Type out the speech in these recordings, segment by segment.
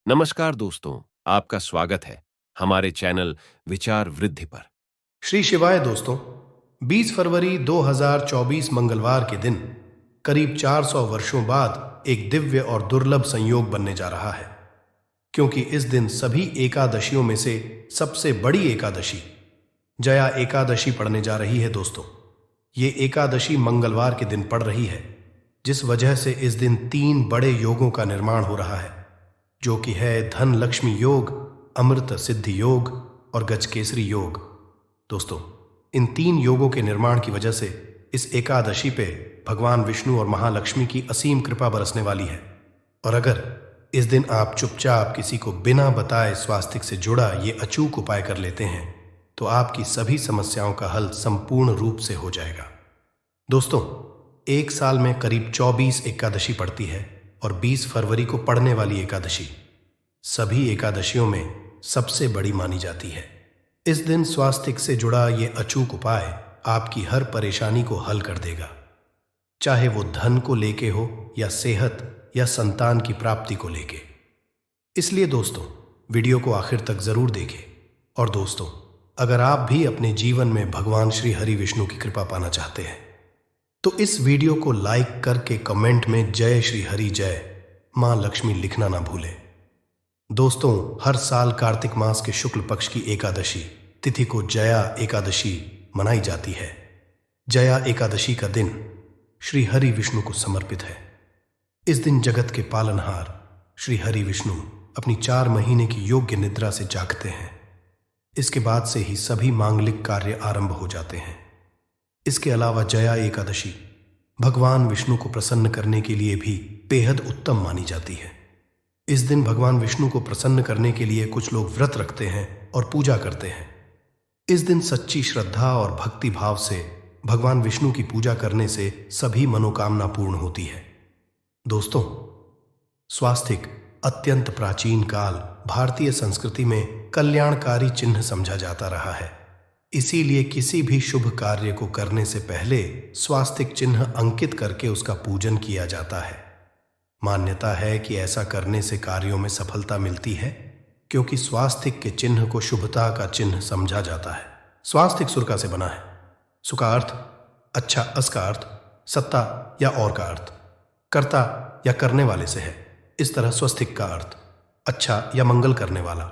नमस्कार दोस्तों, आपका स्वागत है हमारे चैनल विचार वृद्धि पर। श्री शिवाय दोस्तों, 20 फरवरी 2024 मंगलवार के दिन करीब 400 वर्षों बाद एक दिव्य और दुर्लभ संयोग बनने जा रहा है, क्योंकि इस दिन सभी एकादशियों में से सबसे बड़ी एकादशी जया एकादशी पड़ने जा रही है। दोस्तों, ये एकादशी मंगलवार के दिन पड़ रही है, जिस वजह से इस दिन 3 बड़े योगों का निर्माण हो रहा है, जो कि है धन लक्ष्मी योग, अमृत सिद्धि योग और गजकेसरी योग। दोस्तों, इन 3 योगों के निर्माण की वजह से इस एकादशी पे भगवान विष्णु और महालक्ष्मी की असीम कृपा बरसने वाली है। और अगर इस दिन आप चुपचाप किसी को बिना बताए स्वास्तिक से जुड़ा ये अचूक उपाय कर लेते हैं, तो आपकी सभी समस्याओं का हल संपूर्ण रूप से हो जाएगा। दोस्तों, एक साल में करीब 24 एकादशी पड़ती है और 20 फरवरी को पड़ने वाली एकादशी सभी एकादशियों में सबसे बड़ी मानी जाती है। इस दिन स्वास्तिक से जुड़ा ये अचूक उपाय आपकी हर परेशानी को हल कर देगा, चाहे वो धन को लेके हो या सेहत या संतान की प्राप्ति को लेके। इसलिए दोस्तों, वीडियो को आखिर तक जरूर देखें। और दोस्तों, अगर आप भी अपने जीवन में भगवान श्री हरि विष्णु की कृपा पाना चाहते हैं, तो इस वीडियो को लाइक करके कमेंट में जय श्री हरि जय मां लक्ष्मी लिखना ना भूलें। दोस्तों, हर साल कार्तिक मास के शुक्ल पक्ष की एकादशी तिथि को जया एकादशी मनाई जाती है। जया एकादशी का दिन श्री हरि विष्णु को समर्पित है। इस दिन जगत के पालनहार श्री हरि विष्णु अपनी 4 महीने की योग्य निद्रा से जागते हैं। इसके बाद से ही सभी मांगलिक कार्य आरंभ हो जाते हैं। इसके अलावा जया एकादशी भगवान विष्णु को प्रसन्न करने के लिए भी बेहद उत्तम मानी जाती है। इस दिन भगवान विष्णु को प्रसन्न करने के लिए कुछ लोग व्रत रखते हैं और पूजा करते हैं। इस दिन सच्ची श्रद्धा और भक्ति भाव से भगवान विष्णु की पूजा करने से सभी मनोकामना पूर्ण होती है। दोस्तों, स्वास्तिक अत्यंत प्राचीन काल भारतीय संस्कृति में कल्याणकारी चिन्ह समझा जाता रहा है। इसीलिए किसी भी शुभ कार्य को करने से पहले स्वास्तिक चिन्ह अंकित करके उसका पूजन किया जाता है। मान्यता है कि ऐसा करने से कार्यों में सफलता मिलती है, क्योंकि स्वास्तिक के चिन्ह को शुभता का चिन्ह समझा जाता है। स्वास्तिक सुर का से बना है। सु का अर्थ अच्छा, अस का अर्थ सत्ता या और का अर्थ कर्ता या करने वाले से है। इस तरह स्वस्तिक का अर्थ अच्छा या मंगल करने वाला।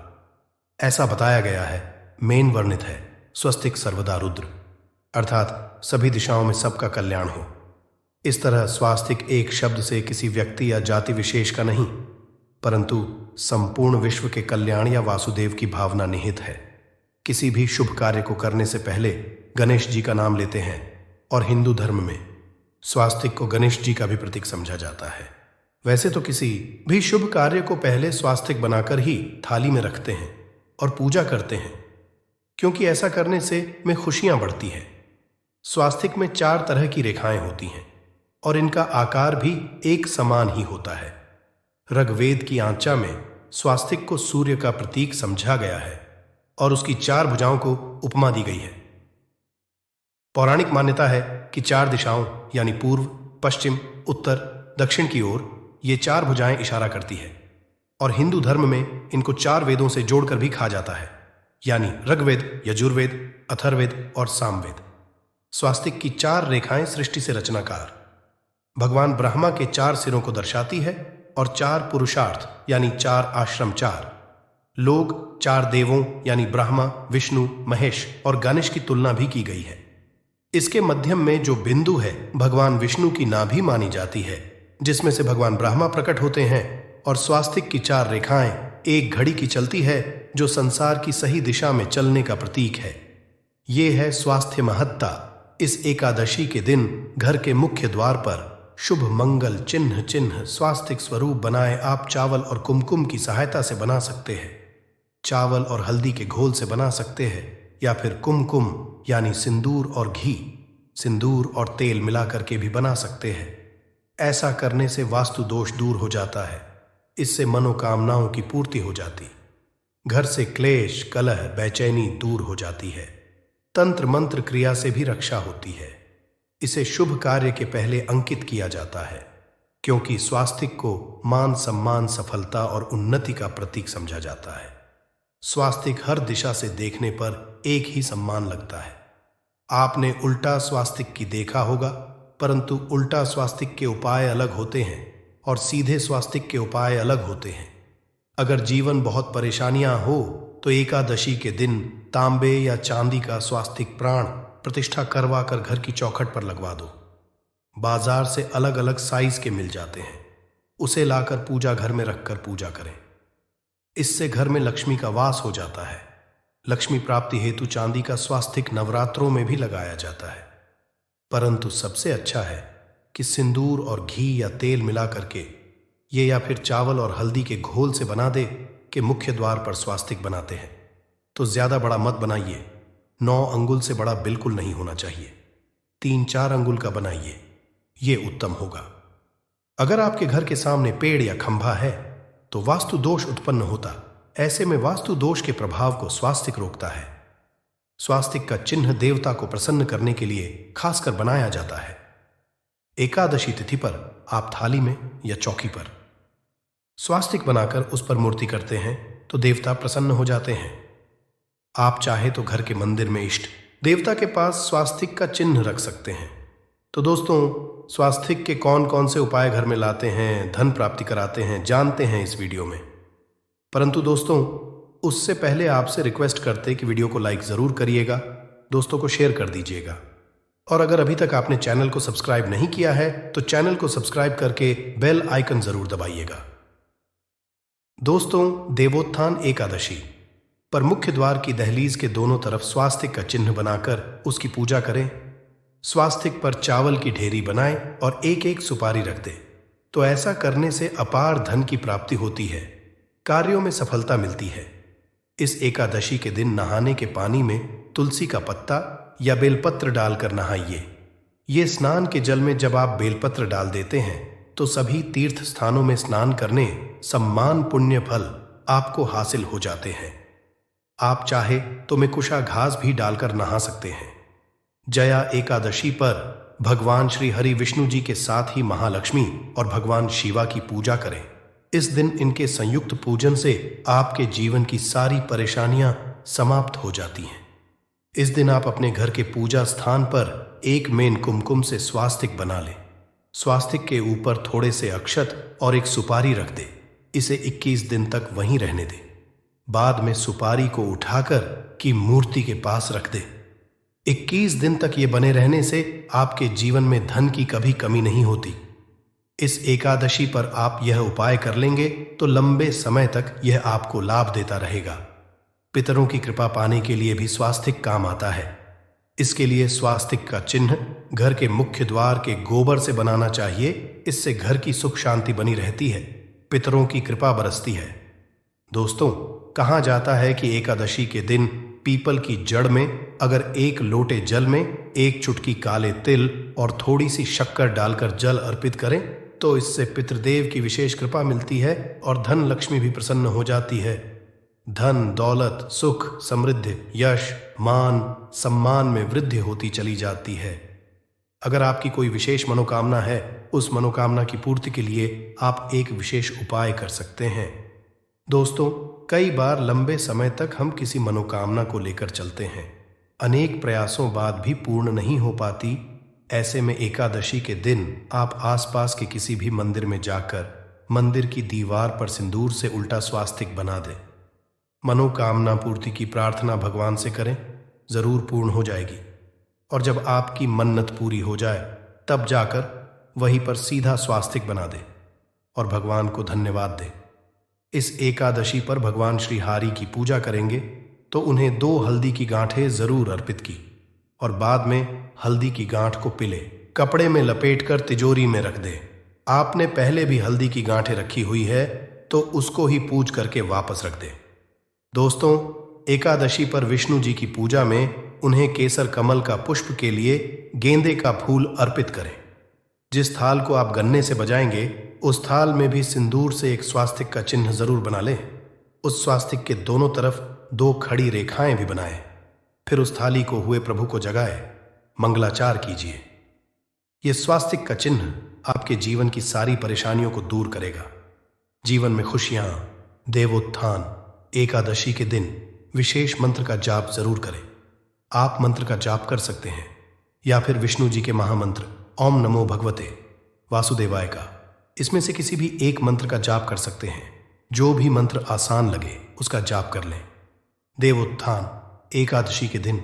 ऐसा बताया गया है। मेन वर्णित है स्वस्तिक सर्वदा रुद्र, अर्थात सभी दिशाओं में सबका कल्याण हो। इस तरह स्वास्तिक एक शब्द से किसी व्यक्ति या जाति विशेष का नहीं, परंतु संपूर्ण विश्व के कल्याण या वासुदेव की भावना निहित है। किसी भी शुभ कार्य को करने से पहले गणेश जी का नाम लेते हैं, और हिंदू धर्म में स्वास्तिक को गणेश जी का भी प्रतीक समझा जाता है। वैसे तो किसी भी शुभ कार्य को पहले स्वास्तिक बनाकर ही थाली में रखते हैं और पूजा करते हैं, क्योंकि ऐसा करने से में खुशियां बढ़ती हैं। स्वास्तिक में 4 तरह की रेखाएं होती हैं और इनका आकार भी एक समान ही होता है। ऋग्वेद की आंचा में स्वास्तिक को सूर्य का प्रतीक समझा गया है और उसकी 4 भुजाओं को उपमा दी गई है। पौराणिक मान्यता है कि 4 दिशाओं यानी पूर्व, पश्चिम, उत्तर, दक्षिण की ओर ये 4 भुजाएं इशारा करती है, और हिंदू धर्म में इनको 4 वेदों से जोड़कर भी कहा जाता है, यानी ऋग्वेद, यजुर्वेद, अथर्ववेद और सामवेद। स्वास्तिक की 4 रेखाएं सृष्टि से रचनाकार भगवान ब्रह्मा के 4 सिरों को दर्शाती है, और 4 पुरुषार्थ यानी 4 आश्रम, 4 लोग, 4 देवों यानी ब्रह्मा, विष्णु, महेश और गणेश की तुलना भी की गई है। इसके मध्यम में जो बिंदु है भगवान विष्णु की नाभि मानी जाती है, जिसमें से भगवान ब्रह्मा प्रकट होते हैं, और स्वास्तिक की 4 रेखाएं एक घड़ी की चलती है, जो संसार की सही दिशा में चलने का प्रतीक है। ये है स्वास्थ्य महत्ता। इस एकादशी के दिन घर के मुख्य द्वार पर शुभ मंगल चिन्ह स्वास्तिक स्वरूप बनाए आप चावल और कुमकुम की सहायता से बना सकते हैं। चावल और हल्दी के घोल से बना सकते हैं, या फिर कुमकुम यानी सिंदूर और घी, सिंदूर और तेल मिलाकर के भी बना सकते हैं। ऐसा करने से वास्तु दोष दूर हो जाता है। इससे मनोकामनाओं की पूर्ति हो जाती, घर से क्लेश, कलह, बेचैनी दूर हो जाती है। तंत्र मंत्र क्रिया से भी रक्षा होती है। इसे शुभ कार्य के पहले अंकित किया जाता है। क्योंकि स्वास्तिक को मान सम्मान, सफलता और उन्नति का प्रतीक समझा जाता है। स्वास्तिक हर दिशा से देखने पर एक ही सम्मान लगता है। आपने उल्टा स्वास्तिक की देखा होगा, परंतु उल्टा स्वास्तिक के उपाय अलग होते हैं और सीधे स्वास्तिक के उपाय अलग होते हैं। अगर जीवन बहुत परेशानियां हो तो एकादशी के दिन तांबे या चांदी का स्वास्तिक प्राण प्रतिष्ठा करवा कर घर की चौखट पर लगवा दो। बाजार से अलग अलग साइज के मिल जाते हैं, उसे लाकर पूजा घर में रखकर पूजा करें। इससे घर में लक्ष्मी का वास हो जाता है। लक्ष्मी प्राप्ति हेतु चांदी का स्वास्तिक नवरात्रों में भी लगाया जाता है, परंतु सबसे अच्छा है कि सिंदूर और घी या तेल मिला करके ये या फिर चावल और हल्दी के घोल से बना दे कि मुख्य द्वार पर स्वास्तिक बनाते हैं तो ज्यादा बड़ा मत बनाइए। 9 अंगुल से बड़ा बिल्कुल नहीं होना चाहिए। 3-4 अंगुल का बनाइए, ये उत्तम होगा। अगर आपके घर के सामने पेड़ या खंभा है तो वास्तु दोष उत्पन्न होता। ऐसे में वास्तु दोष के प्रभाव को स्वास्तिक रोकता है। स्वास्तिक का चिन्ह देवता को प्रसन्न करने के लिए खासकर बनाया जाता है। एकादशी तिथि पर आप थाली में या चौकी पर स्वास्तिक बनाकर उस पर मूर्ति करते हैं तो देवता प्रसन्न हो जाते हैं। आप चाहे तो घर के मंदिर में इष्ट देवता के पास स्वास्तिक का चिन्ह रख सकते हैं। तो दोस्तों, स्वास्तिक के कौन कौन से उपाय घर में लाते हैं, धन प्राप्ति कराते हैं, जानते हैं इस वीडियो में। परंतु दोस्तों, उससे पहले आपसे रिक्वेस्ट करते कि वीडियो को लाइक जरूर करिएगा, दोस्तों को शेयर कर दीजिएगा, और अगर अभी तक आपने चैनल को सब्सक्राइब नहीं किया है तो चैनल को सब्सक्राइब करके बेल आइकन जरूर दबाइएगा। दोस्तों, देवोत्थान एकादशी पर मुख्य द्वार की दहलीज के दोनों तरफ स्वास्तिक का चिन्ह बनाकर उसकी पूजा करें। स्वास्तिक पर चावल की ढेरी बनाएं और एक एक सुपारी रख दें। तो ऐसा करने से अपार धन की प्राप्ति होती है, कार्यों में सफलता मिलती है। इस एकादशी के दिन नहाने के पानी में तुलसी का पत्ता या बेलपत्र डालकर नहाइए। ये स्नान के जल में जब आप बेलपत्र डाल देते हैं तो सभी तीर्थ स्थानों में स्नान करने सम्मान पुण्य फल आपको हासिल हो जाते हैं। आप चाहे तो में कुशा घास भी डालकर नहा सकते हैं। जया एकादशी पर भगवान श्री हरि विष्णु जी के साथ ही महालक्ष्मी और भगवान शिवा की पूजा करें। इस दिन इनके संयुक्त पूजन से आपके जीवन की सारी परेशानियां समाप्त हो जाती हैं। इस दिन आप अपने घर के पूजा स्थान पर एक मेन कुमकुम से स्वास्तिक बना लें। स्वास्तिक के ऊपर थोड़े से अक्षत और एक सुपारी रख दे। इसे 21 दिन तक वहीं रहने दे। बाद में सुपारी को उठाकर की मूर्ति के पास रख दे। 21 दिन तक ये बने रहने से आपके जीवन में धन की कभी कमी नहीं होती। इस एकादशी पर आप यह उपाय कर लेंगे तो लंबे समय तक यह आपको लाभ देता रहेगा। पितरों की कृपा पाने के लिए भी स्वास्तिक काम आता है। इसके लिए स्वास्तिक का चिन्ह घर के मुख्य द्वार के गोबर से बनाना चाहिए। इससे घर की सुख शांति बनी रहती है, पितरों की कृपा बरसती है। दोस्तों, कहा जाता है कि एकादशी के दिन पीपल की जड़ में अगर 1 लोटे जल में 1 चुटकी काले तिल और थोड़ी सी शक्कर डालकर जल अर्पित करें तो इससे पितृदेव की विशेष कृपा मिलती है और धन लक्ष्मी भी प्रसन्न हो जाती है। धन, दौलत, सुख, समृद्धि, यश, मान, सम्मान में वृद्धि होती चली जाती है। अगर आपकी कोई विशेष मनोकामना है, उस मनोकामना की पूर्ति के लिए आप एक विशेष उपाय कर सकते हैं। दोस्तों, कई बार लंबे समय तक हम किसी मनोकामना को लेकर चलते हैं, अनेक प्रयासों बाद भी पूर्ण नहीं हो पाती। ऐसे में एकादशी के दिन आप आसपास के किसी भी मंदिर में जाकर मंदिर की दीवार पर सिंदूर से उल्टा स्वास्तिक बना दें। मनोकामना पूर्ति की प्रार्थना भगवान से करें, जरूर पूर्ण हो जाएगी। और जब आपकी मन्नत पूरी हो जाए तब जाकर वहीं पर सीधा स्वास्तिक बना दें और भगवान को धन्यवाद दें। इस एकादशी पर भगवान श्री हरि की पूजा करेंगे तो उन्हें 2 हल्दी की गांठें जरूर अर्पित की और बाद में हल्दी की गांठ को पिले कपड़े में लपेटकर तिजोरी में रख दे। आपने पहले भी हल्दी की गांठें रखी हुई है तो उसको ही पूज करके वापस रख दे। दोस्तों, एकादशी पर विष्णु जी की पूजा में उन्हें केसर कमल का पुष्प के लिए गेंदे का फूल अर्पित करें। जिस थाल को आप गन्ने से बजाएंगे उस थाल में भी सिंदूर से एक स्वास्तिक का चिन्ह जरूर बना लें। उस स्वास्तिक के दोनों तरफ 2 खड़ी रेखाएं भी बनाएं। फिर उस थाली को हुए प्रभु को जगाए मंगलाचार कीजिए। यह स्वास्तिक का चिन्ह आपके जीवन की सारी परेशानियों को दूर करेगा। जीवन में खुशियां, देवोत्थान, एकादशी के दिन विशेष मंत्र का जाप जरूर करें। आप मंत्र का जाप कर सकते हैं या फिर विष्णु जी के महामंत्र ओम नमो भगवते वासुदेवाय का, इसमें से किसी भी एक मंत्र का जाप कर सकते हैं। जो भी मंत्र आसान लगे उसका जाप कर लें। देवोत्थान एकादशी के दिन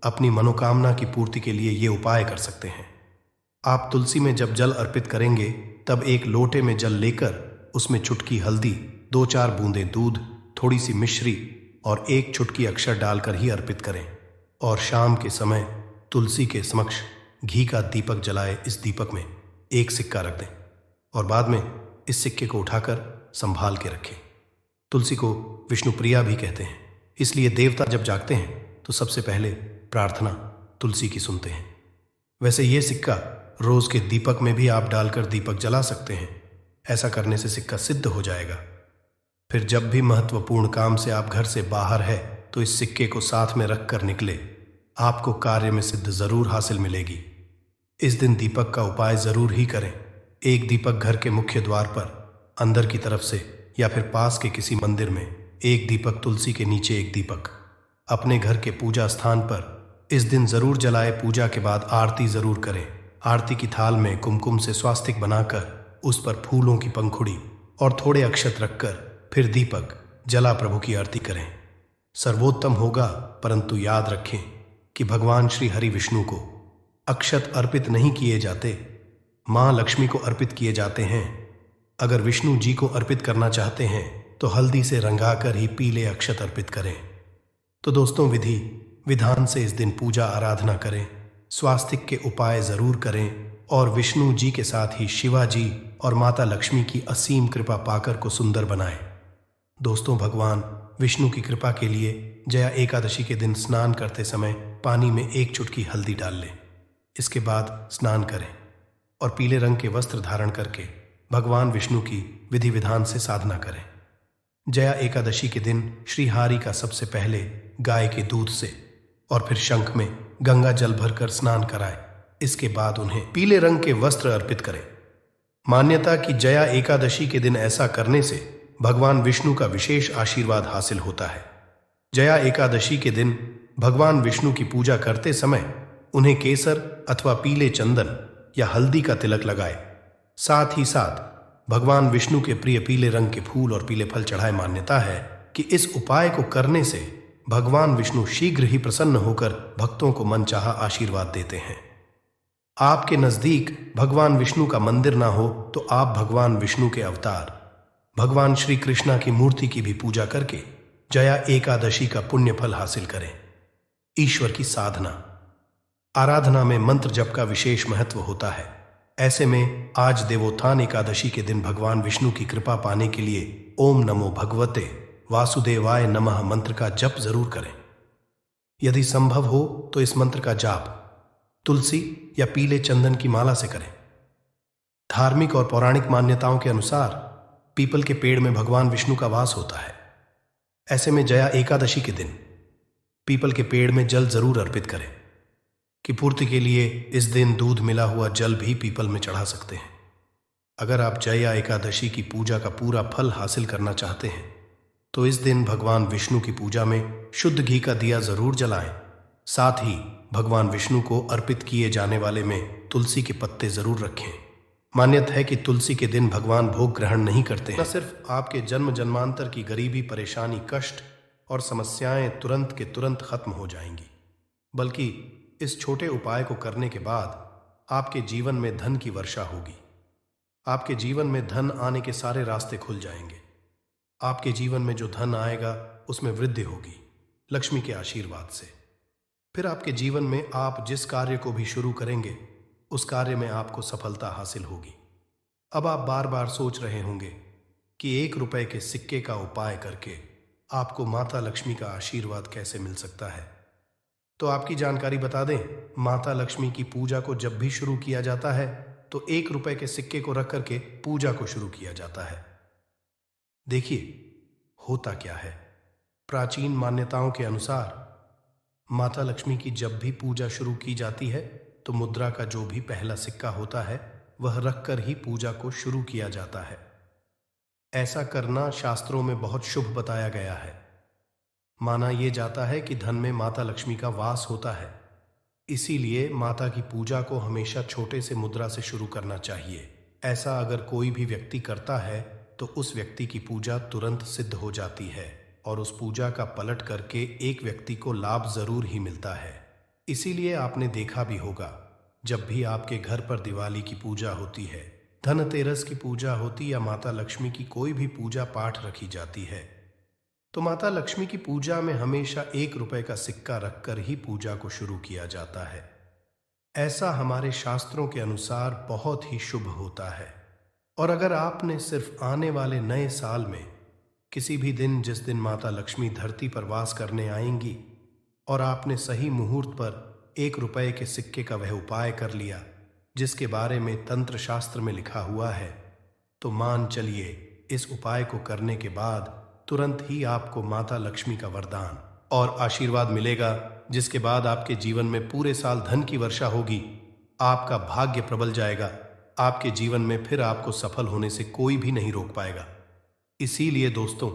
अपनी मनोकामना की पूर्ति के लिए ये उपाय कर सकते हैं। आप तुलसी में जब जल अर्पित करेंगे तब एक लोटे में जल लेकर उसमें चुटकी हल्दी, 2-4 बूंदें दूध, थोड़ी सी मिश्री और 1 चुटकी अक्षर डालकर ही अर्पित करें। और शाम के समय तुलसी के समक्ष घी का दीपक जलाए इस दीपक में 1 सिक्का रख दें और बाद में इस सिक्के को उठाकर संभाल के रखें। तुलसी को विष्णु प्रिया भी कहते हैं, इसलिए देवता जब जागते हैं तो सबसे पहले प्रार्थना तुलसी की सुनते हैं। वैसे ये सिक्का रोज के दीपक में भी आप डालकर दीपक जला सकते हैं। ऐसा करने से सिक्का सिद्ध हो जाएगा। फिर जब भी महत्वपूर्ण काम से आप घर से बाहर है तो इस सिक्के को साथ में रखकर निकले। आपको कार्य में सिद्ध जरूर हासिल मिलेगी। इस दिन दीपक का उपाय जरूर ही करें। एक दीपक घर के मुख्य द्वार पर अंदर की तरफ से या फिर पास के किसी मंदिर में, एक दीपक तुलसी के नीचे एक दीपक अपने घर के पूजा स्थान पर इस दिन जरूर जलाए। पूजा के बाद आरती जरूर करें। आरती की थाल में कुमकुम से स्वास्तिक बनाकर उस पर फूलों की पंखुड़ी और थोड़े अक्षत रखकर फिर दीपक जला प्रभु की आरती करें। सर्वोत्तम होगा, परंतु याद रखें कि भगवान श्री हरि विष्णु को अक्षत अर्पित नहीं किए जाते, मां लक्ष्मी को अर्पित किए जाते हैं। अगर विष्णु जी को अर्पित करना चाहते हैं तो हल्दी से रंगाकर ही पीले अक्षत अर्पित करें। तो दोस्तों, विधि विधान से इस दिन पूजा आराधना करें, स्वास्तिक के उपाय जरूर करें और विष्णु जी के साथ ही शिवा जी और माता लक्ष्मी की असीम कृपा पाकर को सुंदर बनाएं। दोस्तों, भगवान विष्णु की कृपा के लिए जया एकादशी के दिन स्नान करते समय पानी में 1 चुटकी हल्दी डाल लें। इसके बाद स्नान करें और पीले रंग के वस्त्र धारण करके भगवान विष्णु की विधि विधान से साधना करें। जया एकादशी के दिन श्रीहरि का सबसे पहले गाय के दूध से और फिर शंख में गंगा जल भरकर स्नान कराएं। इसके बाद उन्हें पीले रंग के वस्त्र अर्पित करें। मान्यता कि जया एकादशी के दिन ऐसा करने से भगवान विष्णु का विशेष आशीर्वाद हासिल होता है। जया एकादशी के दिन भगवान विष्णु की पूजा करते समय उन्हें केसर अथवा पीले चंदन या हल्दी का तिलक लगाए। साथ ही साथ भगवान विष्णु के प्रिय पीले रंग के फूल और पीले फल चढ़ाए। मान्यता है कि इस उपाय को करने से भगवान विष्णु शीघ्र ही प्रसन्न होकर भक्तों को मनचाहा आशीर्वाद देते हैं। आपके नजदीक भगवान विष्णु का मंदिर ना हो तो आप भगवान विष्णु के अवतार भगवान श्री कृष्णा की मूर्ति की भी पूजा करके जया एकादशी का पुण्य फल हासिल करें। ईश्वर की साधना आराधना में मंत्र जप का विशेष महत्व होता है। ऐसे में आज देवोत्थान एकादशी के दिन भगवान विष्णु की कृपा पाने के लिए ओम नमो भगवते वासुदेवाय नमः मंत्र का जप जरूर करें। यदि संभव हो तो इस मंत्र का जाप तुलसी या पीले चंदन की माला से करें। धार्मिक और पौराणिक मान्यताओं के अनुसार पीपल के पेड़ में भगवान विष्णु का वास होता है। ऐसे में जया एकादशी के दिन पीपल के पेड़ में जल जरूर अर्पित करें। कि पूर्ति के लिए इस दिन दूध मिला हुआ जल भी पीपल में चढ़ा सकते हैं। अगर आप जया एकादशी की पूजा का पूरा फल हासिल करना चाहते हैं तो इस दिन भगवान विष्णु की पूजा में शुद्ध घी का दिया जरूर जलाएं। साथ ही भगवान विष्णु को अर्पित किए जाने वाले में तुलसी के पत्ते जरूर रखें। मान्यता है कि तुलसी के दिन भगवान भोग ग्रहण नहीं करते हैं। न सिर्फ आपके जन्म जन्मांतर की गरीबी, परेशानी, कष्ट और समस्याएं तुरंत के तुरंत खत्म हो जाएंगी, बल्कि इस छोटे उपाय को करने के बाद आपके जीवन में धन की वर्षा होगी। आपके जीवन में धन आने के सारे रास्ते खुल जाएंगे। आपके जीवन में जो धन आएगा उसमें वृद्धि होगी लक्ष्मी के आशीर्वाद से। फिर आपके जीवन में आप जिस कार्य को भी शुरू करेंगे उस कार्य में आपको सफलता हासिल होगी। अब आप बार बार सोच रहे होंगे कि 1 रुपए के सिक्के का उपाय करके आपको माता लक्ष्मी का आशीर्वाद कैसे मिल सकता है। तो आपकी जानकारी बता दें, माता लक्ष्मी की पूजा को जब भी शुरू किया जाता है तो 1 रुपए के सिक्के को रख करके पूजा को शुरू किया जाता है। देखिए होता क्या है। प्राचीन मान्यताओं के अनुसार माता लक्ष्मी की जब भी पूजा शुरू की जाती है तो मुद्रा का जो भी पहला सिक्का होता है वह रखकर ही पूजा को शुरू किया जाता है। ऐसा करना शास्त्रों में बहुत शुभ बताया गया है। माना यह जाता है कि धन में माता लक्ष्मी का वास होता है, इसीलिए माता की पूजा को हमेशा छोटे से मुद्रा से शुरू करना चाहिए। ऐसा अगर कोई भी व्यक्ति करता है तो उस व्यक्ति की पूजा तुरंत सिद्ध हो जाती है और उस पूजा का पलट करके एक व्यक्ति को लाभ जरूर ही मिलता है। इसीलिए आपने देखा भी होगा, जब भी आपके घर पर दिवाली की पूजा होती है, धनतेरस की पूजा होती या माता लक्ष्मी की कोई भी पूजा पाठ रखी जाती है, तो माता लक्ष्मी की पूजा में हमेशा 1 रुपए का सिक्का रखकर ही पूजा को शुरू किया जाता है। ऐसा हमारे शास्त्रों के अनुसार बहुत ही शुभ होता है। और अगर आपने सिर्फ आने वाले नए साल में किसी भी दिन, जिस दिन माता लक्ष्मी धरती पर वास करने आएंगी, और आपने सही मुहूर्त पर 1 रुपए के सिक्के का वह उपाय कर लिया जिसके बारे में तंत्र शास्त्र में लिखा हुआ है, तो मान चलिए इस उपाय को करने के बाद तुरंत ही आपको माता लक्ष्मी का वरदान और आशीर्वाद मिलेगा, जिसके बाद आपके जीवन में पूरे साल धन की वर्षा होगी। आपका भाग्य प्रबल जाएगा। आपके जीवन में फिर आपको सफल होने से कोई भी नहीं रोक पाएगा। इसीलिए दोस्तों,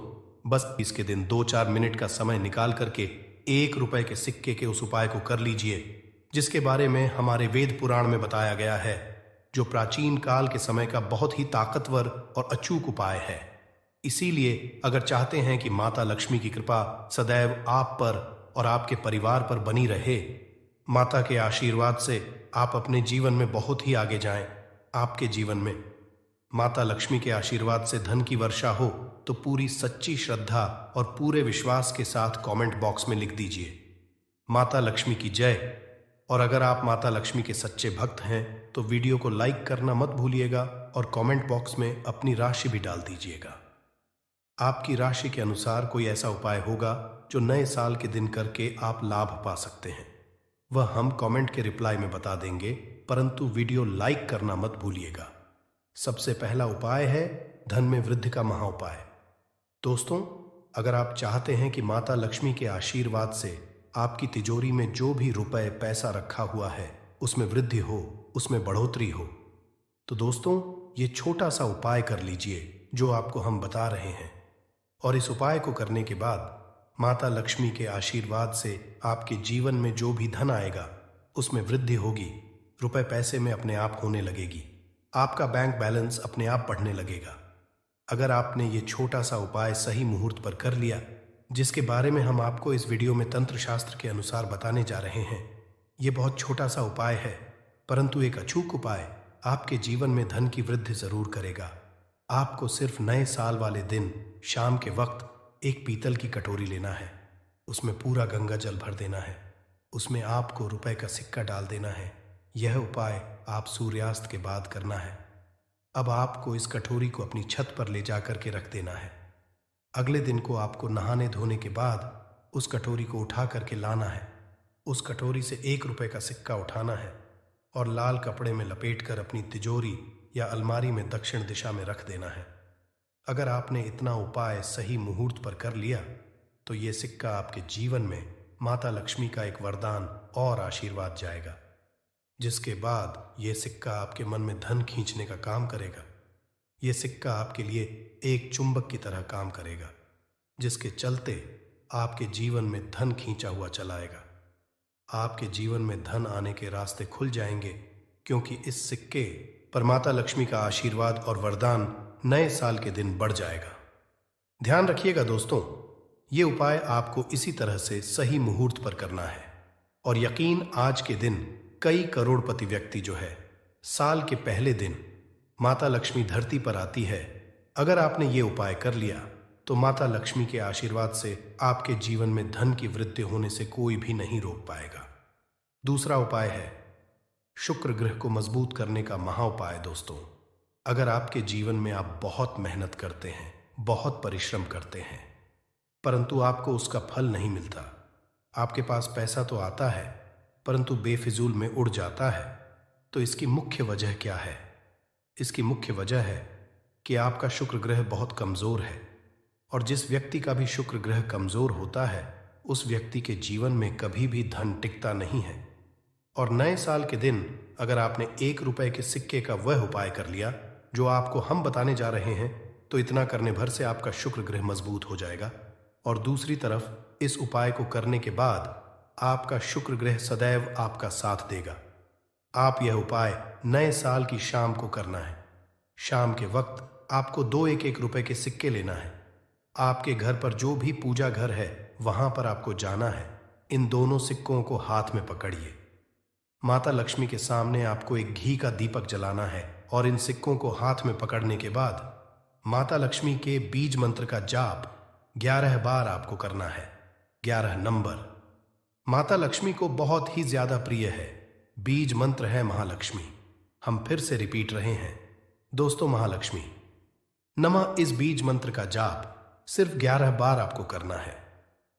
बस इसके दिन 2-4 मिनट का समय निकाल करके 1 रुपए के सिक्के के उस उपाय को कर लीजिए, जिसके बारे में हमारे वेद पुराण में बताया गया है, जो प्राचीन काल के समय का बहुत ही ताकतवर और अचूक उपाय है। इसीलिए अगर चाहते हैं कि माता लक्ष्मी की कृपा सदैव आप पर और आपके परिवार पर बनी रहे, माता के आशीर्वाद से आप अपने जीवन में बहुत ही आगे जाएं, आपके जीवन में माता लक्ष्मी के आशीर्वाद से धन की वर्षा हो, तो पूरी सच्ची श्रद्धा और पूरे विश्वास के साथ कमेंट बॉक्स में लिख दीजिए, माता लक्ष्मी की जय। और अगर आप माता लक्ष्मी के सच्चे भक्त हैं तो वीडियो को लाइक करना मत भूलिएगा और कमेंट बॉक्स में अपनी राशि भी डाल दीजिएगा। आपकी राशि के अनुसार कोई ऐसा उपाय होगा जो नए साल के दिन करके आप लाभ पा सकते हैं, वह हम कमेंट के रिप्लाई में बता देंगे, परंतु वीडियो लाइक करना मत भूलिएगा। सबसे पहला उपाय है धन में वृद्धि का महा उपाय। दोस्तों, अगर आप चाहते हैं कि माता लक्ष्मी के आशीर्वाद से आपकी तिजोरी में जो भी रुपए पैसा रखा हुआ है उसमें वृद्धि हो, उसमें बढ़ोतरी हो, तो दोस्तों ये छोटा सा उपाय कर लीजिए जो आपको हम बता रहे हैं। और इस उपाय को करने के बाद माता लक्ष्मी के आशीर्वाद से आपके जीवन में जो भी धन आएगा उसमें वृद्धि होगी, रुपए पैसे में अपने आप होने लगेगी, आपका बैंक बैलेंस अपने आप बढ़ने लगेगा। अगर आपने ये छोटा सा उपाय सही मुहूर्त पर कर लिया, जिसके बारे में हम आपको इस वीडियो में तंत्र शास्त्र के अनुसार बताने जा रहे हैं, ये बहुत छोटा सा उपाय है, परंतु एक अचूक उपाय आपके जीवन में धन की वृद्धि जरूर करेगा। आपको सिर्फ नए साल वाले दिन शाम के वक्त एक पीतल की कटोरी लेना है, उसमें पूरा गंगा जल भर देना है, उसमें आपको रुपए का सिक्का डाल देना है। यह उपाय आप सूर्यास्त के बाद करना है। अब आपको इस कटोरी को अपनी छत पर ले जाकर के रख देना है। अगले दिन को आपको नहाने धोने के बाद उस कटोरी को उठा करके लाना है। उस कटोरी से 1 रुपए का सिक्का उठाना है और लाल कपड़े में लपेटकर अपनी तिजोरी या अलमारी में दक्षिण दिशा में रख देना है। अगर आपने इतना उपाय सही मुहूर्त पर कर लिया तो ये सिक्का आपके जीवन में माता लक्ष्मी का एक वरदान और आशीर्वाद जाएगा, जिसके बाद ये सिक्का आपके मन में धन खींचने का काम करेगा। ये सिक्का आपके लिए एक चुंबक की तरह काम करेगा, जिसके चलते आपके जीवन में धन खींचा हुआ चलाएगा। आपके जीवन में धन आने के रास्ते खुल जाएंगे, क्योंकि इस सिक्के पर माता लक्ष्मी का आशीर्वाद और वरदान नए साल के दिन बढ़ जाएगा। ध्यान रखिएगा दोस्तों, ये उपाय आपको इसी तरह से सही मुहूर्त पर करना है। और यकीन, आज के दिन कई करोड़पति व्यक्ति जो है, साल के पहले दिन माता लक्ष्मी धरती पर आती है। अगर आपने ये उपाय कर लिया तो माता लक्ष्मी के आशीर्वाद से आपके जीवन में धन की वृद्धि होने से कोई भी नहीं रोक पाएगा। दूसरा उपाय है शुक्र ग्रह को मजबूत करने का महा उपाय। दोस्तों, अगर आपके जीवन में आप बहुत मेहनत करते हैं, बहुत परिश्रम करते हैं, परंतु आपको उसका फल नहीं मिलता, आपके पास पैसा तो आता है परंतु बेफिजूल में उड़ जाता है, तो इसकी मुख्य वजह क्या है? इसकी मुख्य वजह है कि आपका शुक्र ग्रह बहुत कमजोर है। और जिस व्यक्ति का भी शुक्र ग्रह कमजोर होता है, उस व्यक्ति के जीवन में कभी भी धन टिकता नहीं है। और नए साल के दिन अगर आपने 1 रुपए के सिक्के का वह उपाय कर लिया जो आपको हम बताने जा रहे हैं, तो इतना करने भर से आपका शुक्र ग्रह मजबूत हो जाएगा। और दूसरी तरफ इस उपाय को करने के बाद आपका शुक्र ग्रह सदैव आपका साथ देगा। आप यह उपाय नए साल की शाम को करना है। शाम के वक्त आपको 2 1 रुपए के सिक्के लेना है। आपके घर पर जो भी पूजा घर है वहां पर आपको जाना है। इन दोनों सिक्कों को हाथ में पकड़िए। माता लक्ष्मी के सामने आपको एक घी का दीपक जलाना है और इन सिक्कों को हाथ में पकड़ने के बाद माता लक्ष्मी के बीज मंत्र का जाप 11 बार आपको करना है। 11 नंबर माता लक्ष्मी को बहुत ही ज्यादा प्रिय है। बीज मंत्र है महालक्ष्मी। हम फिर से रिपीट रहे हैं दोस्तों, महालक्ष्मी नमः। इस बीज मंत्र का जाप सिर्फ 11 बार आपको करना है।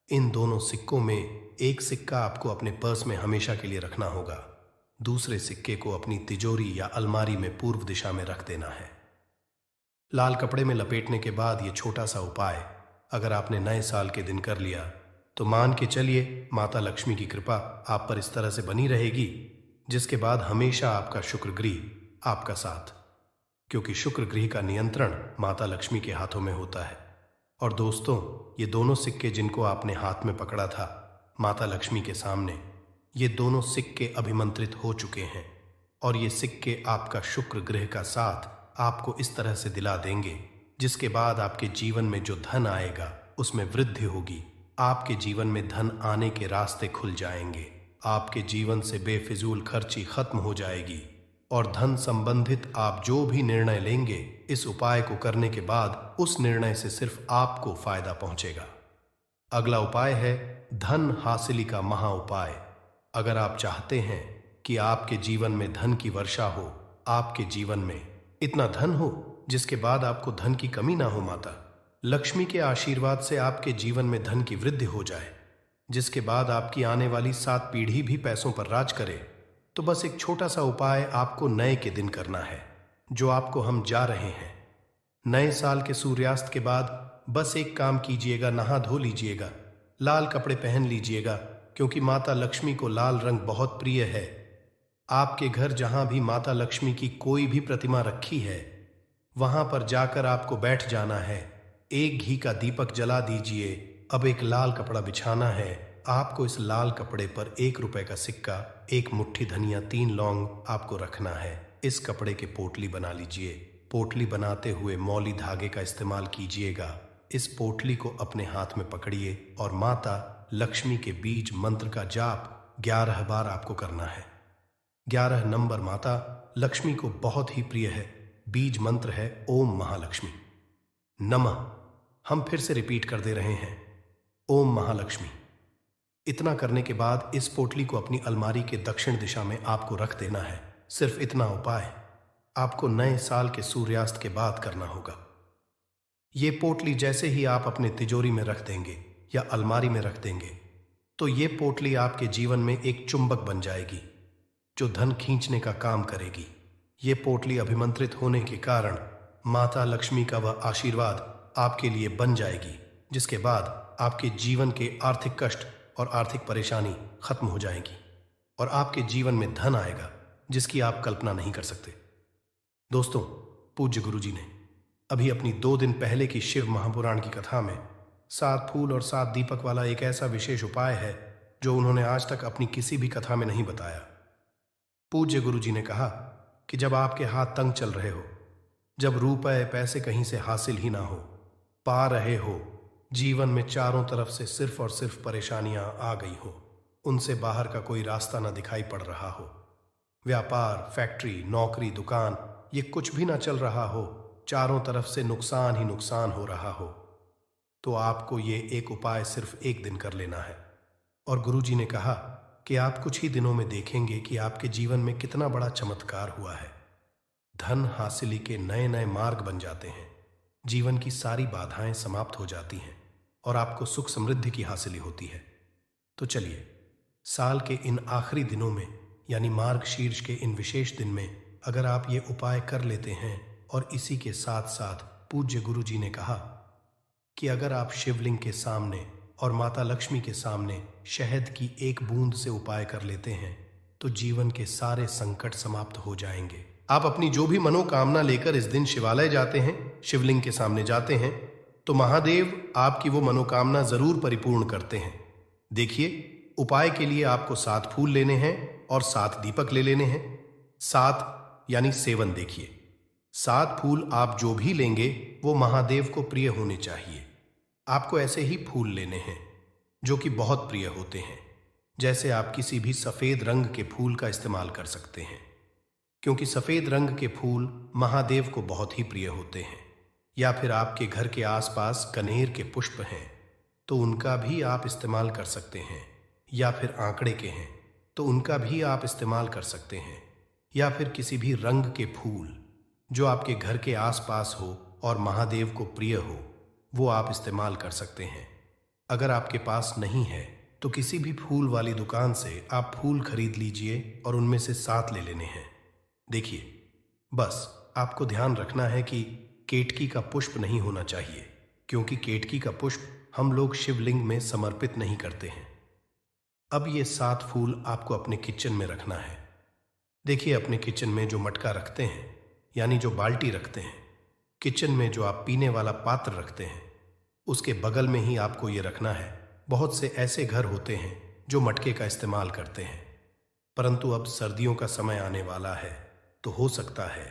इन दोनों सिक्कों में एक सिक्का आपको अपने पर्स में हमेशा के लिए रखना होगा, दूसरे सिक्के को अपनी तिजोरी या अलमारी में पूर्व दिशा में रख देना है। लाल कपड़े में लपेटने के बाद ये छोटा सा उपाय अगर आपने नए साल के दिन कर लिया तो मान के चलिए माता लक्ष्मी की कृपा आप पर इस तरह से बनी रहेगी, जिसके बाद हमेशा आपका शुक्र ग्रह आपका साथ, क्योंकि शुक्र ग्रह का नियंत्रण माता लक्ष्मी के हाथों में होता है। और दोस्तों, ये दोनों सिक्के जिनको आपने हाथ में पकड़ा था माता लक्ष्मी के सामने, ये दोनों सिक्के अभिमंत्रित हो चुके हैं और ये सिक्के आपका शुक्र ग्रह का साथ आपको इस तरह से दिला देंगे, जिसके बाद आपके जीवन में जो धन आएगा उसमें वृद्धि होगी। आपके जीवन में धन आने के रास्ते खुल जाएंगे। आपके जीवन से बेफिजूल खर्ची खत्म हो जाएगी और धन संबंधित आप जो भी निर्णय लेंगे इस उपाय को करने के बाद उस निर्णय से सिर्फ आपको फायदा पहुंचेगा। अगला उपाय है धन हासिली का महा उपाय। अगर आप चाहते हैं कि आपके जीवन में धन की वर्षा हो, आपके जीवन में इतना धन हो जिसके बाद आपको धन की कमी ना हो, माता लक्ष्मी के आशीर्वाद से आपके जीवन में धन की वृद्धि हो जाए, जिसके बाद आपकी आने वाली 7 पीढ़ी भी पैसों पर राज करे, तो बस एक छोटा सा उपाय आपको नए के दिन करना है, जो आपको हम जा रहे हैं। नए साल के सूर्यास्त के बाद बस एक काम कीजिएगा, नहा धो लीजिएगा, लाल कपड़े पहन लीजिएगा, क्योंकि माता लक्ष्मी को लाल रंग बहुत प्रिय है। आपके घर जहां भी माता लक्ष्मी की कोई भी प्रतिमा रखी है वहां पर जाकर आपको बैठ जाना है। एक घी का दीपक जला दीजिए। अब एक लाल कपड़ा बिछाना है। आपको इस लाल कपड़े पर 1 रुपए का सिक्का, 1 मुट्ठी धनिया, 3 लौंग आपको रखना है। इस कपड़े के पोटली बना लीजिए। पोटली बनाते हुए मौली धागे का इस्तेमाल कीजिएगा। इस पोटली को अपने हाथ में पकड़िए और माता लक्ष्मी के बीज मंत्र का जाप 11 बार आपको करना है। 11 नंबर माता लक्ष्मी को बहुत ही प्रिय है। बीज मंत्र है ओम महालक्ष्मी नमः। हम फिर से रिपीट कर दे रहे हैं ओम महालक्ष्मी। इतना करने के बाद इस पोटली को अपनी अलमारी के दक्षिण दिशा में आपको रख देना है। सिर्फ इतना उपाय आपको नए साल के सूर्यास्त के बाद करना होगा। ये पोटली जैसे ही आप अपने तिजोरी में रख देंगे या अलमारी में रख देंगे तो ये पोटली आपके जीवन में एक चुंबक बन जाएगी जो धन खींचने का काम करेगी। ये पोटली अभिमंत्रित होने के कारण माता लक्ष्मी का वह आशीर्वाद आपके लिए बन जाएगी, जिसके बाद आपके जीवन के आर्थिक कष्ट और आर्थिक परेशानी खत्म हो जाएगी और आपके जीवन में धन आएगा जिसकी आप कल्पना नहीं कर सकते। दोस्तों, पूज्य गुरुजी ने अभी अपनी 2 दिन पहले की शिव महापुराण की कथा में 7 फूल और 7 दीपक वाला एक ऐसा विशेष उपाय है जो उन्होंने आज तक अपनी किसी भी कथा में नहीं बताया। पूज्य गुरुजी ने कहा कि जब आपके हाथ तंग चल रहे हो, जब रुपए पैसे कहीं से हासिल ही ना हो पा रहे हो, जीवन में चारों तरफ से सिर्फ और सिर्फ परेशानियां आ गई हो, उनसे बाहर का कोई रास्ता ना दिखाई पड़ रहा हो, व्यापार, फैक्ट्री, नौकरी, दुकान, ये कुछ भी ना चल रहा हो, चारों तरफ से नुकसान ही नुकसान हो रहा हो, तो आपको ये एक उपाय सिर्फ एक दिन कर लेना है। और गुरुजी ने कहा कि आप कुछ ही दिनों में देखेंगे कि आपके जीवन में कितना बड़ा चमत्कार हुआ है। धन हासिली के नए नए मार्ग बन जाते हैं, जीवन की सारी बाधाएं समाप्त हो जाती हैं और आपको सुख समृद्धि की हासिली होती है। तो चलिए, साल के इन आखिरी दिनों में यानी मार्ग शीर्ष के इन विशेष दिन में अगर आप ये उपाय कर लेते हैं, और इसी के साथ साथ पूज्य गुरुजी ने कहा कि अगर आप शिवलिंग के सामने और माता लक्ष्मी के सामने शहद की 1 बूंद से उपाय कर लेते हैं तो जीवन के सारे संकट समाप्त हो जाएंगे। आप अपनी जो भी मनोकामना लेकर इस दिन शिवालय जाते हैं, शिवलिंग के सामने जाते हैं, तो महादेव आपकी वो मनोकामना जरूर परिपूर्ण करते हैं। देखिए, उपाय के लिए आपको 7 फूल लेने हैं और 7 दीपक ले लेने हैं। 7 यानी 7 देखिए। 7 फूल आप जो भी लेंगे वो महादेव को प्रिय होने चाहिए। आपको ऐसे ही फूल लेने हैं जो कि बहुत प्रिय होते हैं। जैसे आप किसी भी सफेद रंग के फूल का इस्तेमाल कर सकते हैं, क्योंकि सफेद रंग के फूल महादेव को बहुत ही प्रिय होते हैं। या फिर आपके घर के आसपास कनेर के पुष्प हैं तो उनका भी आप इस्तेमाल कर सकते हैं। या फिर आंकड़े के हैं तो उनका भी आप इस्तेमाल कर सकते हैं। या फिर किसी भी रंग के फूल जो आपके घर के आसपास हो और महादेव को प्रिय हो, वो आप इस्तेमाल कर सकते हैं। अगर आपके पास नहीं है तो किसी भी फूल वाली दुकान से आप फूल खरीद लीजिए और उनमें से 7 ले लेने हैं। देखिए, बस आपको ध्यान रखना है कि केतकी का पुष्प नहीं होना चाहिए, क्योंकि केतकी का पुष्प हम लोग शिवलिंग में समर्पित नहीं करते हैं। अब ये 7 फूल आपको अपने किचन में रखना है। देखिए, अपने किचन में जो मटका रखते हैं, यानी जो बाल्टी रखते हैं, किचन में जो आप पीने वाला पात्र रखते हैं, उसके बगल में ही आपको ये रखना है। बहुत से ऐसे घर होते हैं जो मटके का इस्तेमाल करते हैं, परंतु अब सर्दियों का समय आने वाला है, तो हो सकता है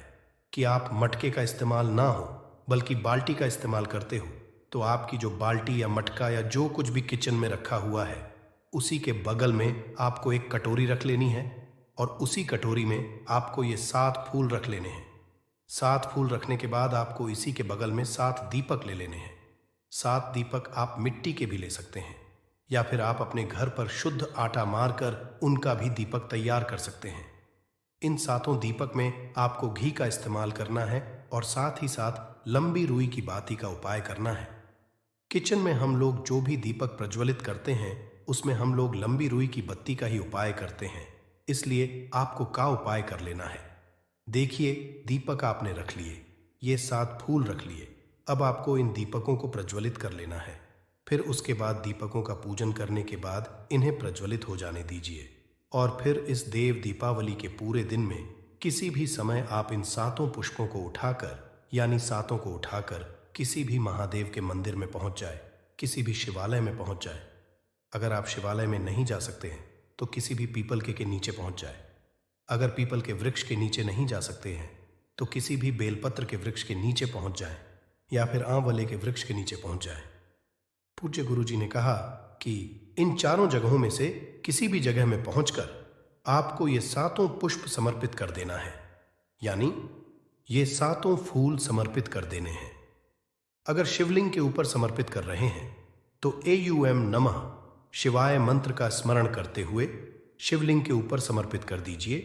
कि आप मटके का इस्तेमाल ना हो बल्कि बाल्टी का इस्तेमाल करते हो। तो आपकी जो बाल्टी या मटका या जो कुछ भी किचन में रखा हुआ है, उसी के बगल में आपको एक कटोरी रख लेनी है और उसी कटोरी में आपको ये 7 फूल रख लेने हैं। 7 फूल रखने के बाद आपको इसी के बगल में 7 दीपक ले लेने हैं। 7 दीपक आप मिट्टी के भी ले सकते हैं, या फिर आप अपने घर पर शुद्ध आटा मारकर उनका भी दीपक तैयार कर सकते हैं। इन 7 दीपक में आपको घी का इस्तेमाल करना है और साथ ही साथ लंबी रुई की बाती का उपाय करना है। किचन में हम लोग जो भी दीपक प्रज्वलित करते हैं उसमें हम लोग लंबी रुई की बत्ती का ही उपाय करते हैं, इसलिए आपको का उपाय कर लेना है। देखिए, दीपक आपने रख लिए, ये 7 फूल रख लिए। अब आपको इन दीपकों को प्रज्वलित कर लेना है। फिर उसके बाद दीपकों का पूजन करने के बाद इन्हें प्रज्वलित हो जाने दीजिए। और फिर इस देव दीपावली के पूरे दिन में किसी भी समय आप इन 7 पुष्पों को उठाकर, यानी 7 को उठाकर किसी भी महादेव के मंदिर में पहुंच जाए, किसी भी शिवालय में पहुंच जाए। अगर आप शिवालय में नहीं जा सकते हैं तो किसी भी पीपल के नीचे पहुंच जाए। अगर पीपल के वृक्ष के नीचे नहीं जा सकते हैं तो किसी भी बेलपत्र के वृक्ष के नीचे पहुंच जाए, या फिर आंवले के वृक्ष के नीचे पहुंच जाए। पूज्य गुरुजी ने कहा कि इन 4 जगहों में से किसी भी जगह में पहुंचकर आपको ये 7 पुष्प समर्पित कर देना है, यानी ये 7 फूल समर्पित कर देने हैं। अगर शिवलिंग के ऊपर समर्पित कर रहे हैं तो AUM नमः शिवाय मंत्र का स्मरण करते हुए शिवलिंग के ऊपर समर्पित कर दीजिए,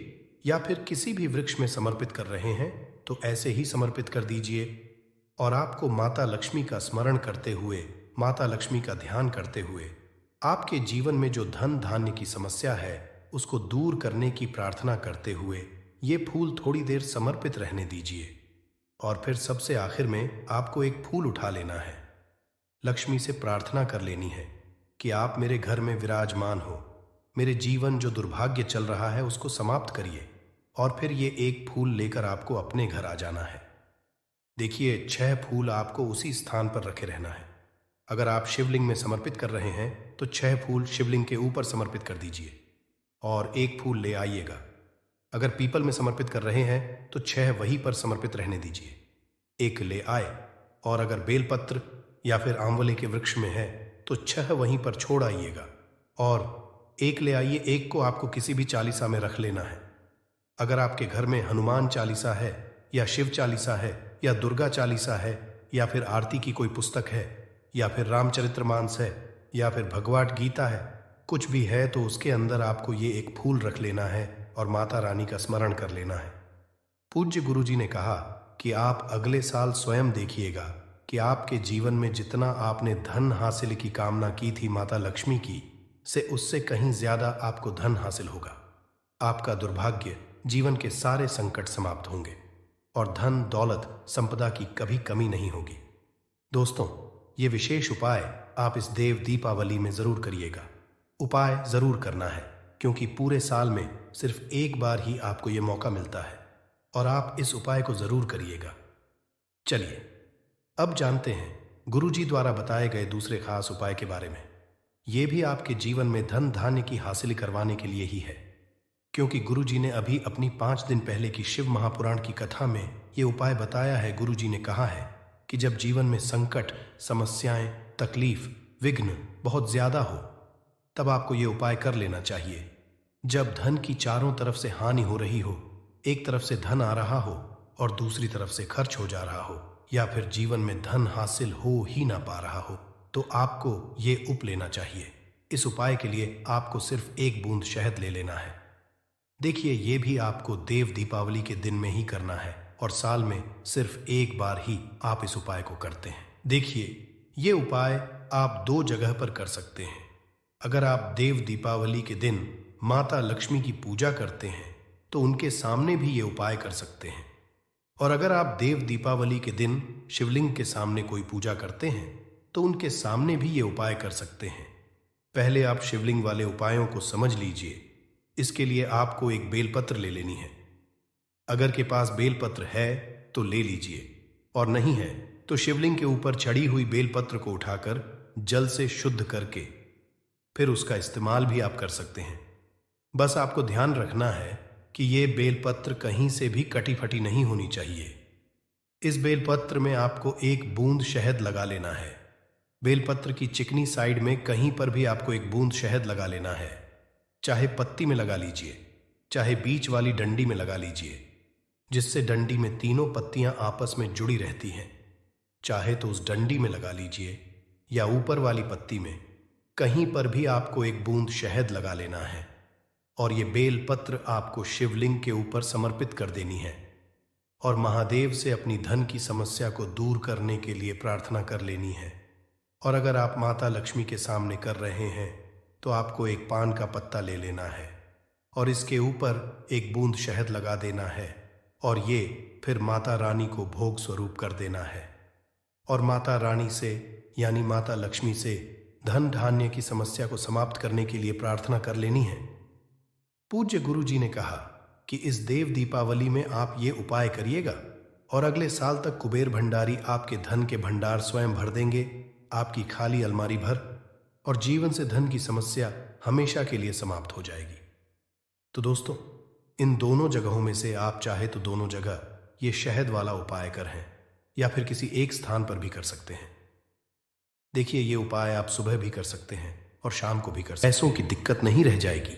या फिर किसी भी वृक्ष में समर्पित कर रहे हैं तो ऐसे ही समर्पित कर दीजिए। और आपको माता लक्ष्मी का स्मरण करते हुए, माता लक्ष्मी का ध्यान करते हुए आपके जीवन में जो धन धान्य की समस्या है उसको दूर करने की प्रार्थना करते हुए ये फूल थोड़ी देर समर्पित रहने दीजिए। और फिर सबसे आखिर में आपको एक फूल उठा लेना है। लक्ष्मी से प्रार्थना कर लेनी है कि आप मेरे घर में विराजमान हो, मेरे जीवन जो दुर्भाग्य चल रहा है उसको समाप्त करिए। और फिर ये एक फूल लेकर आपको अपने घर आ जाना है। देखिए, 6 फूल आपको उसी स्थान पर रखे रहना है। अगर आप शिवलिंग में समर्पित कर रहे हैं तो 6 फूल शिवलिंग के ऊपर समर्पित कर दीजिए और 1 फूल ले आइएगा। अगर पीपल में समर्पित कर रहे हैं तो 6 वहीं पर समर्पित रहने दीजिए, 1 ले आए। और अगर बेलपत्र या फिर आंवले के वृक्ष में है तो 6 वहीं पर छोड़ आइएगा और 1 ले आइए। 1 को आपको किसी भी चालीसा में रख लेना है। अगर आपके घर में हनुमान चालीसा है या शिव चालीसा है या दुर्गा चालीसा है या फिर आरती की कोई पुस्तक है या फिर रामचरितमानस है या फिर भगवद गीता है, कुछ भी है तो उसके अंदर आपको ये एक फूल रख लेना है और माता रानी का स्मरण कर लेना है। पूज्य गुरुजी ने कहा कि आप अगले साल स्वयं देखिएगा कि आपके जीवन में जितना आपने धन हासिल की कामना की थी माता लक्ष्मी की से उससे कहीं ज्यादा आपको धन हासिल होगा। आपका दुर्भाग्य, जीवन के सारे संकट समाप्त होंगे और धन दौलत संपदा की कभी कमी नहीं होगी। दोस्तों, ये विशेष उपाय आप इस देव दीपावली में जरूर करिएगा। उपाय जरूर करना है। क्योंकि पूरे साल में सिर्फ एक बार ही आपको यह मौका मिलता है और आप इस उपाय को जरूर करिएगा। चलिए अब जानते हैं गुरुजी द्वारा बताए गए दूसरे खास उपाय के बारे में। यह भी आपके जीवन में धन धान्य की हासिल करवाने के लिए ही है, क्योंकि गुरुजी ने अभी अपनी 5 दिन पहले की शिव महापुराण की कथा में यह उपाय बताया है। गुरुजी ने कहा है कि जब जीवन में संकट, समस्याएं, तकलीफ, विघ्न बहुत ज्यादा हो, तब आपको यह उपाय कर लेना चाहिए। जब धन की चारों तरफ से हानि हो रही हो, एक तरफ से धन आ रहा हो और दूसरी तरफ से खर्च हो जा रहा हो, या फिर जीवन में धन हासिल हो ही ना पा रहा हो, तो आपको ये उप लेना चाहिए। इस उपाय के लिए आपको सिर्फ 1 बूंद शहद ले लेना है। देखिए, ये भी आपको देव दीपावली के दिन में ही करना है और साल में सिर्फ 1 बार ही आप इस उपाय को करते हैं। देखिए, ये उपाय आप 2 जगह पर कर सकते हैं। अगर आप देव दीपावली के दिन माता लक्ष्मी की पूजा करते हैं तो उनके सामने भी ये उपाय कर सकते हैं, और अगर आप देव दीपावली के दिन शिवलिंग के सामने कोई पूजा करते हैं तो उनके सामने भी ये उपाय कर सकते हैं। पहले आप शिवलिंग वाले उपायों को समझ लीजिए। इसके लिए आपको एक बेलपत्र ले लेनी है। अगर के पास बेलपत्र है तो ले लीजिए, और नहीं है तो शिवलिंग के ऊपर चढ़ी हुई बेलपत्र को उठाकर जल से शुद्ध करके फिर उसका इस्तेमाल भी आप कर सकते हैं। बस आपको ध्यान रखना है कि ये बेलपत्र कहीं से भी कटी फटी नहीं होनी चाहिए। इस बेलपत्र में आपको 1 बूंद शहद लगा लेना है। बेलपत्र की चिकनी साइड में कहीं पर भी आपको 1 बूंद शहद लगा लेना है। चाहे पत्ती में लगा लीजिए, चाहे बीच वाली डंडी में लगा लीजिए, जिससे डंडी में तीनों पत्तियां आपस में जुड़ी रहती हैं। चाहे तो उस डंडी में लगा लीजिए या ऊपर वाली पत्ती में, कहीं पर भी आपको 1 बूंद शहद लगा लेना है और ये बेलपत्र आपको शिवलिंग के ऊपर समर्पित कर देनी है और महादेव से अपनी धन की समस्या को दूर करने के लिए प्रार्थना कर लेनी है। और अगर आप माता लक्ष्मी के सामने कर रहे हैं तो आपको 1 पान का पत्ता ले लेना है और इसके ऊपर 1 बूंद शहद लगा देना है और ये फिर माता रानी को भोग स्वरूप कर देना है और माता रानी से यानी माता लक्ष्मी से धन धान्य की समस्या को समाप्त करने के लिए प्रार्थना कर लेनी है। पूज्य गुरु जी ने कहा कि इस देव दीपावली में आप ये उपाय करिएगा और अगले साल तक कुबेर भंडारी आपके धन के भंडार स्वयं भर देंगे, आपकी खाली अलमारी भर, और जीवन से धन की समस्या हमेशा के लिए समाप्त हो जाएगी। तो दोस्तों, इन दोनों जगहों में से आप चाहे तो दोनों जगह ये शहद वाला उपाय करें या फिर किसी एक स्थान पर भी कर सकते हैं। देखिए, ये उपाय आप सुबह भी कर सकते हैं और शाम को भी कर सकते हैं। पैसों की दिक्कत नहीं रह जाएगी।